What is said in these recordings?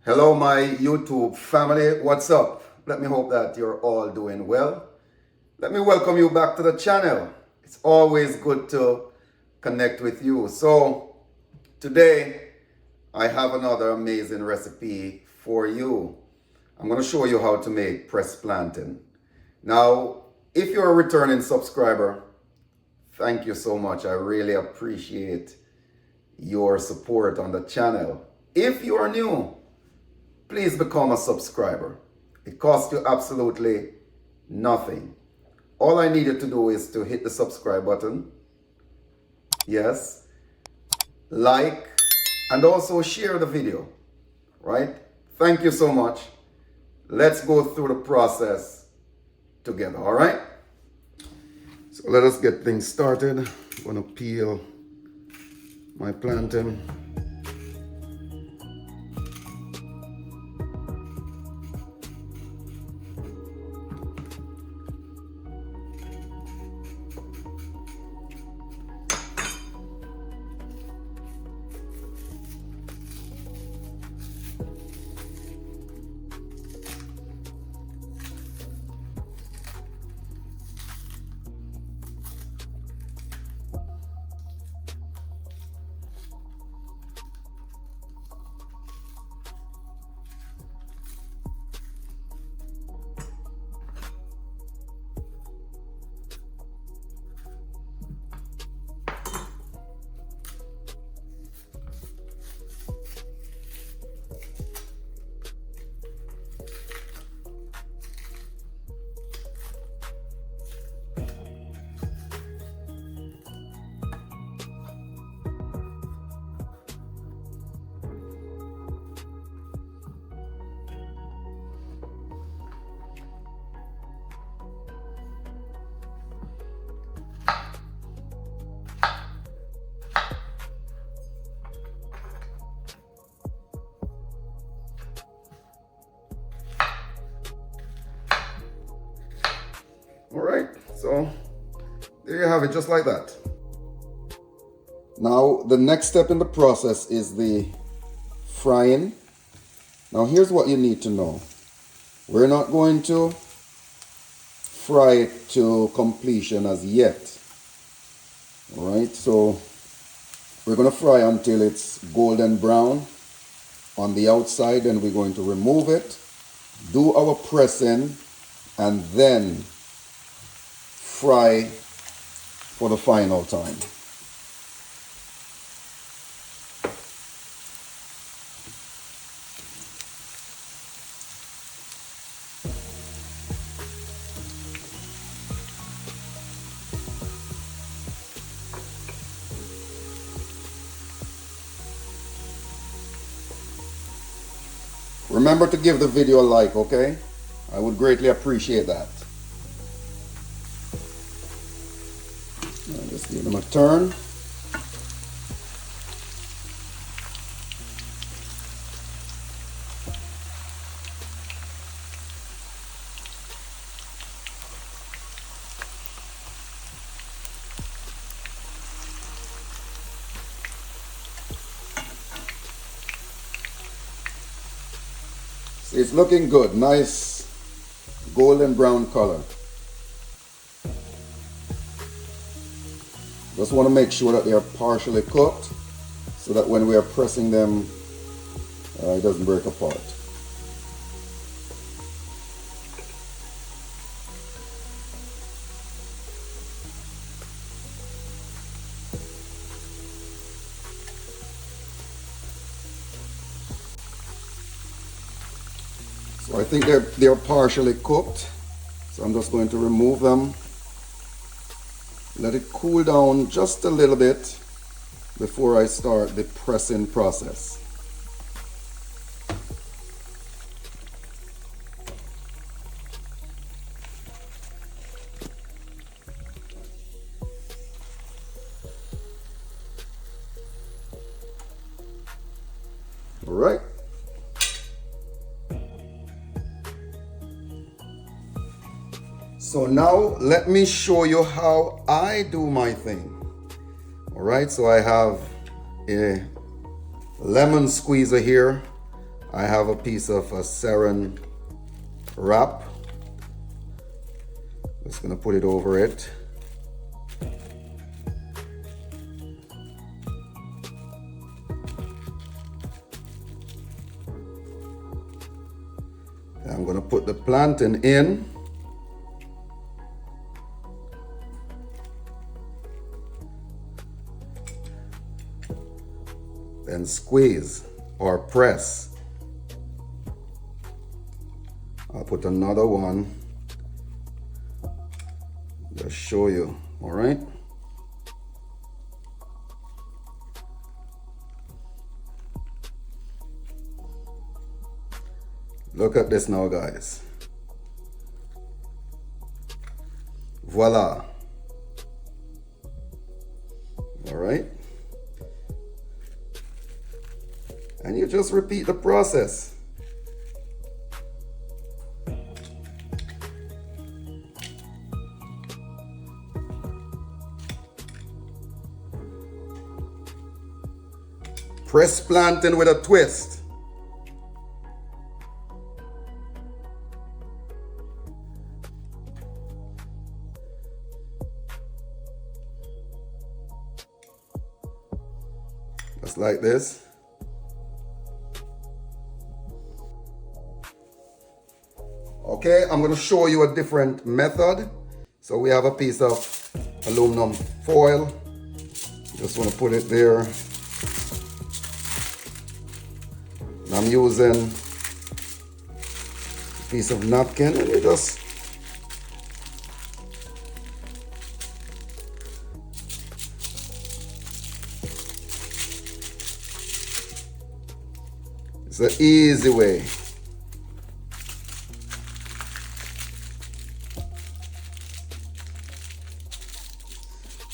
Hello my YouTube family, what's up? Let me hope that you're all doing well. Let me welcome you back to the channel. It's always good to connect with you. So today I have another amazing recipe for you. I'm going to show you how to make pressed plantain. Now, if you're a returning subscriber, thank you so much. I really appreciate your support on the channel. If you are new, please become a subscriber. It costs you absolutely nothing. All I need you to do is to hit the subscribe button. Yes. Like and also share the video. Right? Thank you so much. Let's go through the process together. All right? So let us get things started. I'm going to peel my plantain. All right, so there you have it, just like that. Now, the next step in the process is the frying. Now, here's what you need to know. We're not going to fry it to completion as yet. All right, so we're going to fry until it's golden brown on the outside, and we're going to remove it, do our pressing, and then fry for the final time. Remember to give the video a like, okay? I would greatly appreciate that. Just give them a turn. See, it's looking good. Nice golden brown color. Just want to make sure that they are partially cooked so that when we are pressing them, it doesn't break apart. So I think they're partially cooked. So I'm just going to remove them. Let it cool down just a little bit before I start the pressing process. All right. So now let me show you how I do my thing. All right, so I have a lemon squeezer here. I have a piece of a saran wrap. Just gonna put it over it. I'm gonna put the plantain in. Then squeeze or press. I'll put another one. Just show you, all right? Look at this now, guys. Voila. All right. And you just repeat the process. Press plantain with a twist. Just like this. Okay, I'm going to show you a different method. So we have a piece of aluminum foil. Just want to put it there. And I'm using a piece of napkin, and you just it's an easy way.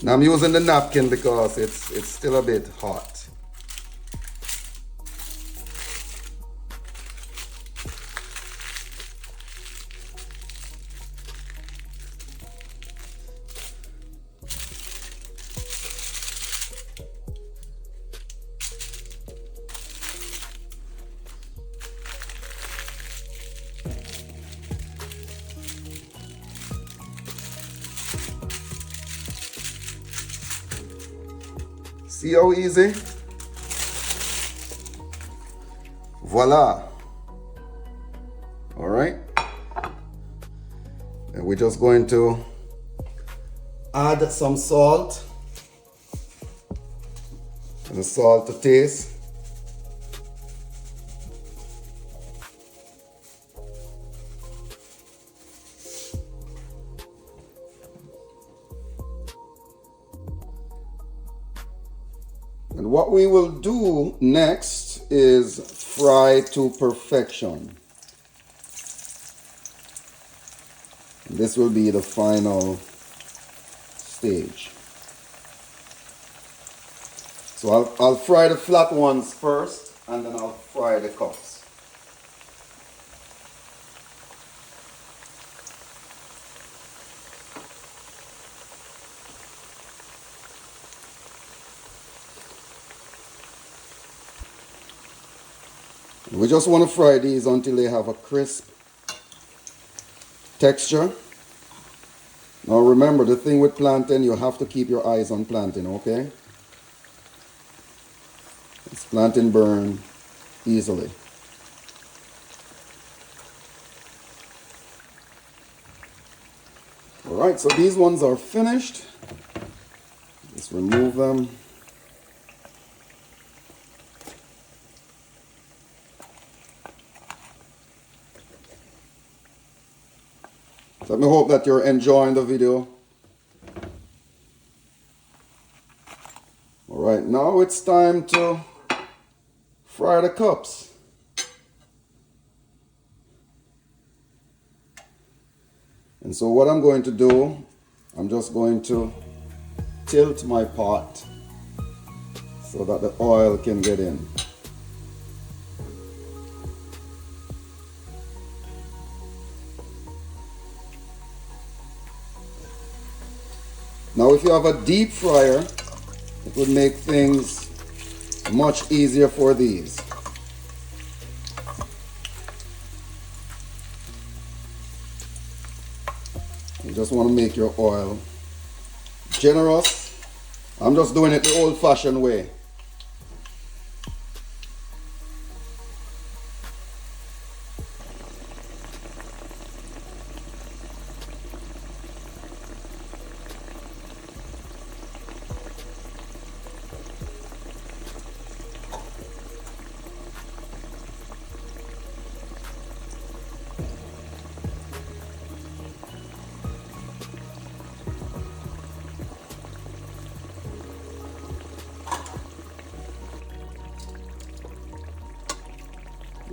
And I'm using the napkin because it's still a bit hot. See how easy? Voila. All right. And we're just going to add some salt. And the salt to taste. And what we will do next is fry to perfection. And this will be the final stage. So I'll fry the flat ones first, and then I'll fry the cups. We just want to fry these until they have a crisp texture. Now remember, the thing with plantain, you have to keep your eyes on plantain, okay? This plantain burn easily. All right, so these ones are finished. Just remove them. Let me hope that you're enjoying the video. All right, now it's time to fry the cups. And so what I'm going to do, I'm just going to tilt my pot so that the oil can get in. Now if you have a deep fryer, it would make things much easier for these. You just want to make your oil generous. I'm just doing it the old-fashioned way.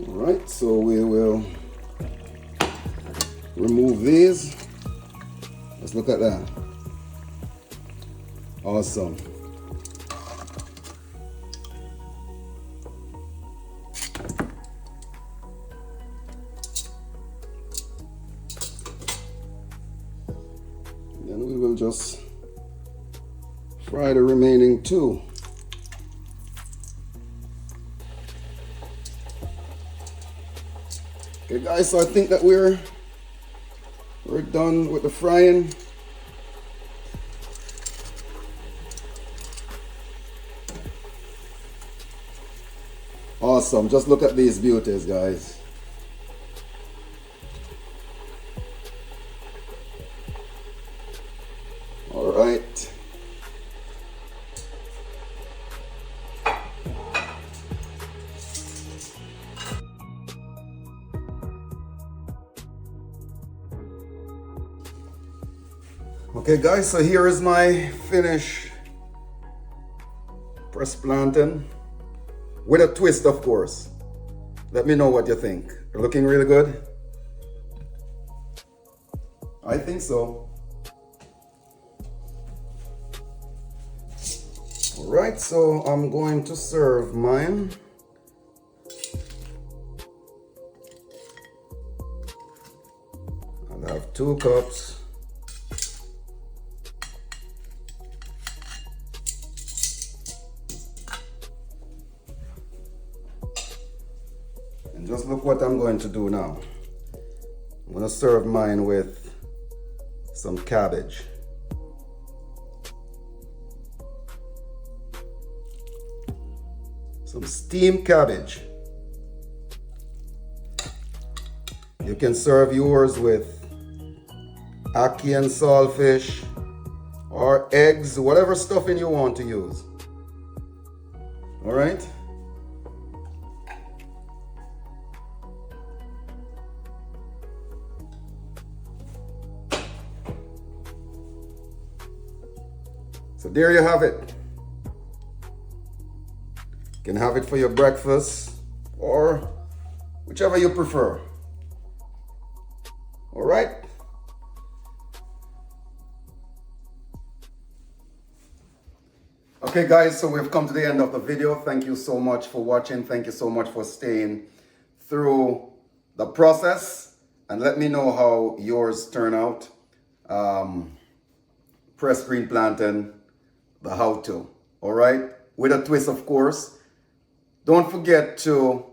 Alright, so we will remove these. Let's look at that. Awesome. Then we will just fry the remaining two. Okay guys, so I think that we're done with the frying. Awesome, just look at these beauties, guys. All right. Okay guys, so here is my finished pressed plantain with a twist, of course. Let me know what you think. They're looking really good. I think so. All right, so I'm going to serve mine. I'll have 2 cups. And just look what I'm going to do now. I'm going to serve mine with some cabbage. Some steamed cabbage. You can serve yours with ackee and saltfish or eggs, whatever stuffing you want to use. All right? So there you have it. You can have it for your breakfast or whichever you prefer. All right. Okay guys, so we've come to the end of the video. Thank you so much for watching. Thank you so much for staying through the process, and let me know how yours turn out. Pressed green plantain, the how-to. All right, with a twist, of course. Don't forget to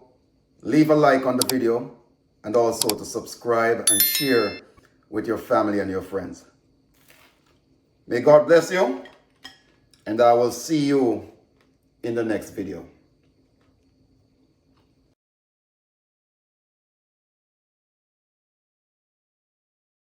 leave a like on the video and also to subscribe and share with your family and your friends. May God bless you, and I will see you in the next video.